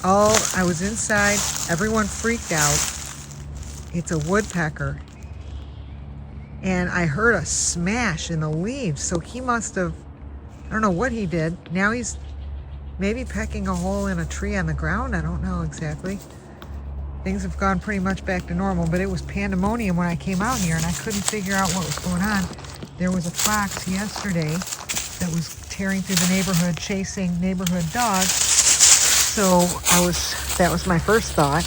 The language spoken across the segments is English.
I was inside. Everyone freaked out. It's a woodpecker. And I heard a smash in the leaves. So he must have, I don't know what he did. Now he's maybe pecking a hole in a tree on the ground. I don't know exactly. Things have gone pretty much back to normal, but it was pandemonium when I came out here and I couldn't figure out what was going on. There was a fox yesterday that was tearing through the neighborhood chasing neighborhood dogs. So that was my first thought,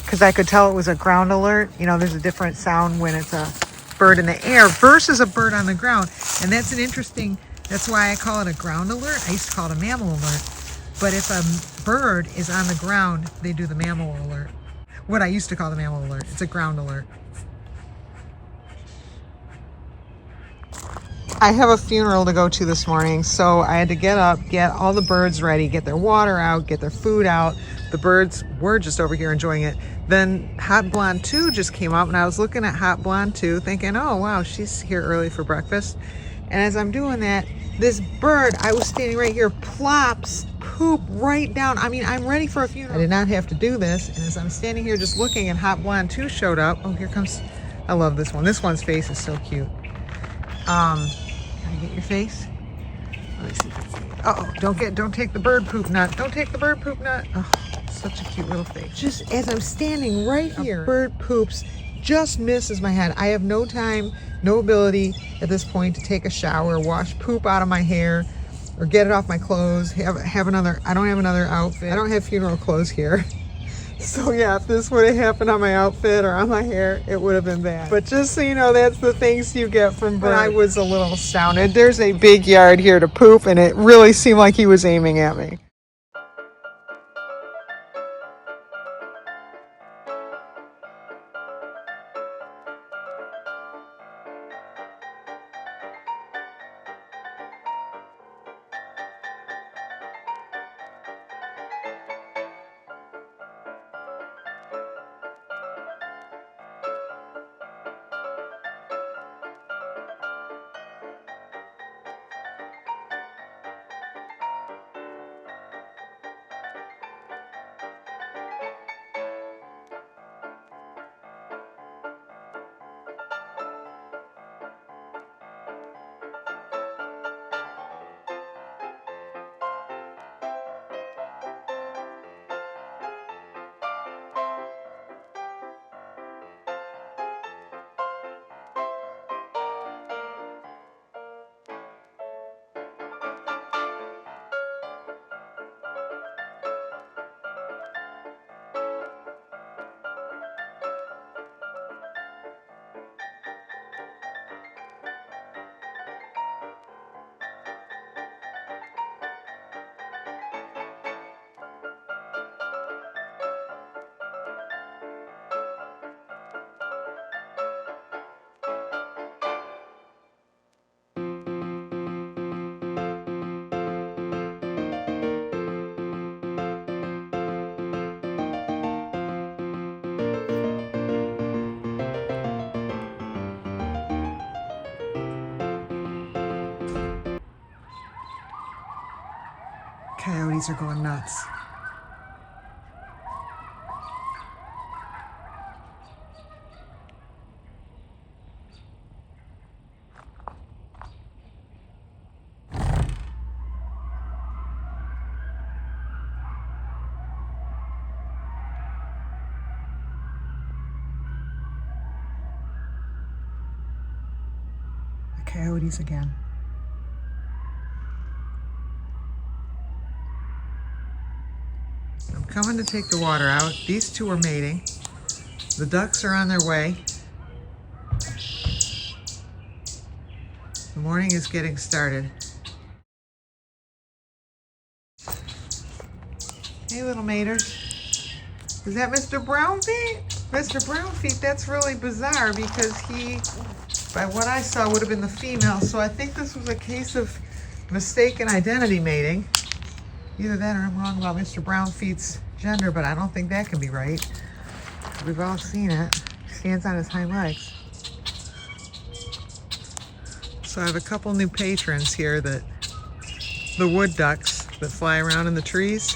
because I could tell it was a ground alert. You know, there's a different sound when it's a bird in the air versus a bird on the ground. And that's that's why I call it a ground alert. I used to call it a mammal alert. But if a bird is on the ground, they do the mammal alert. What I used to call the mammal alert. It's a ground alert. I have a funeral to go to this morning, so I had to get up, get all the birds ready, get their water out, get their food out. The birds were just over here enjoying it. Then Hot Blonde 2 just came up, and I was looking at Hot Blonde 2 thinking, oh wow, she's here early for breakfast. And as I'm doing that, this bird, I was standing right here, plops poop right down. I mean, I'm ready for a funeral. I did not have to do this. And as I'm standing here just looking, and Hot Blonde 2 showed up. Oh, here comes, I love this one. This one's face is so cute. Can I get your face? Let me see if I can see it. Uh-oh, don't take the bird poop nut. Don't take the bird poop nut. Oh, such a cute little face. Just as I'm standing right here, bird poops just misses my head. I have no time, no ability at this point to take a shower, wash poop out of my hair, or get it off my clothes. I don't have another outfit. I don't have funeral clothes here. So yeah, if this would have happened on my outfit or on my hair, it would have been bad. But just so you know, that's the things you get from birds. I was a little astounded. There's a big yard here to poop, and it really seemed like he was aiming at me. Coyotes are going nuts. The coyotes again. I'm coming to take the water out. These two are mating. The ducks are on their way. The morning is getting started. Hey, little maters. Is that Mr. Brownfeet? Mr. Brownfeet, that's really bizarre because he, by what I saw, would have been the female. So I think this was a case of mistaken identity mating. Either that or I'm wrong about Mr. Brownfeet's gender, but I don't think that can be right. We've all seen it. He stands on his hind legs. So I have a couple new patrons here, the wood ducks that fly around in the trees.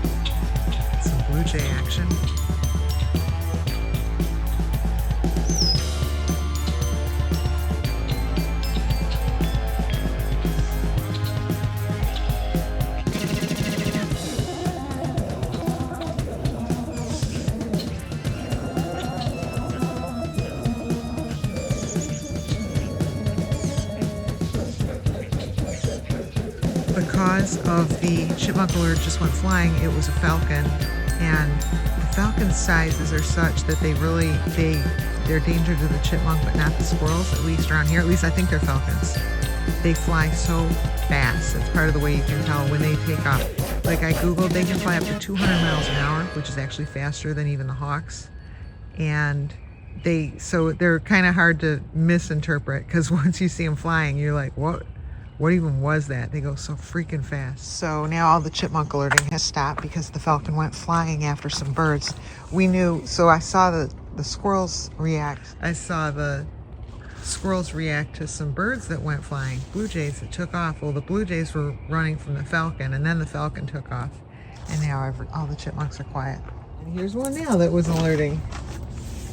jay action. Because of the chipmunk alert just went flying, it was a falcon, and the falcon sizes are such that they're danger to the chipmunk, but not the squirrels, at least around here. At least I think they're falcons. They fly so fast. That's part of the way you can tell when they take off. Like I googled, they can fly up to 200 miles an hour, which is actually faster than even the hawks. And they're kind of hard to misinterpret, because once you see them flying, you're like, what even was that? They go so freaking fast. So now all the chipmunk alerting has stopped because the falcon went flying after some birds. We knew, so I saw the squirrels react. I saw the squirrels react to some birds that went flying, blue jays that took off. Well, the blue jays were running from the falcon, and then the falcon took off. And now all the chipmunks are quiet. And here's one now that was alerting.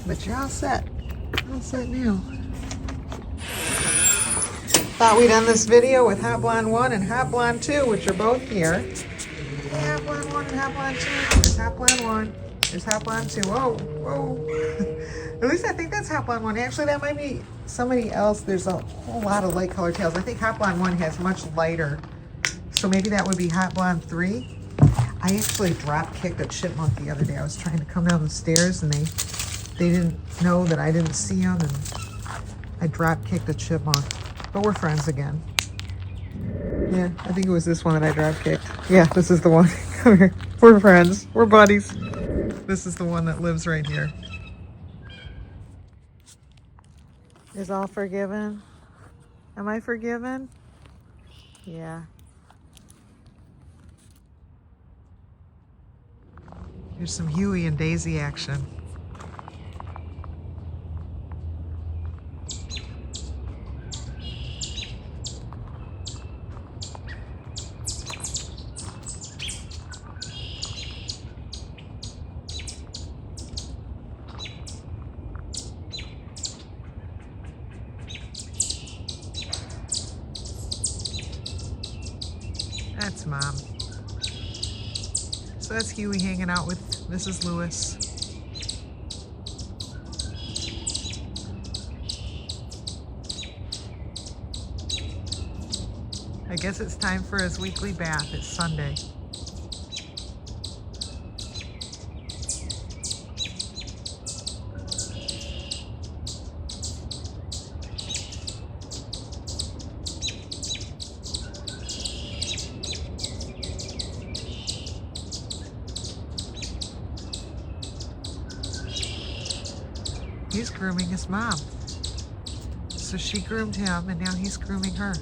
But you're all set. All set now. Thought we'd end this video with Hot Blonde 1 and Hot Blonde 2, which are both here. Hey, Hot Blonde 1 and Hot Blonde 2. There's Hot Blonde 1. There's Hot Blonde 2. Whoa, whoa. At least I think that's Hot Blonde 1. Actually, that might be somebody else. There's a whole lot of light colored tails. I think Hot Blonde 1 has much lighter. So maybe that would be Hot Blonde 3. I actually drop kicked a chipmunk the other day. I was trying to come down the stairs, and they didn't know that I didn't see them, and I drop kicked a chipmunk. But we're friends again. Yeah, I think it was this one that I drop kicked. Yeah, this is the one. Come here. We're friends. We're buddies. This is the one that lives right here. Is all forgiven? Am I forgiven? Yeah. Here's some Huey and Daisy action. That's Mom. So that's Huey hanging out with Mrs. Lewis. I guess it's time for his weekly bath. It's Sunday. He's grooming his mom. So she groomed him, and now he's grooming her.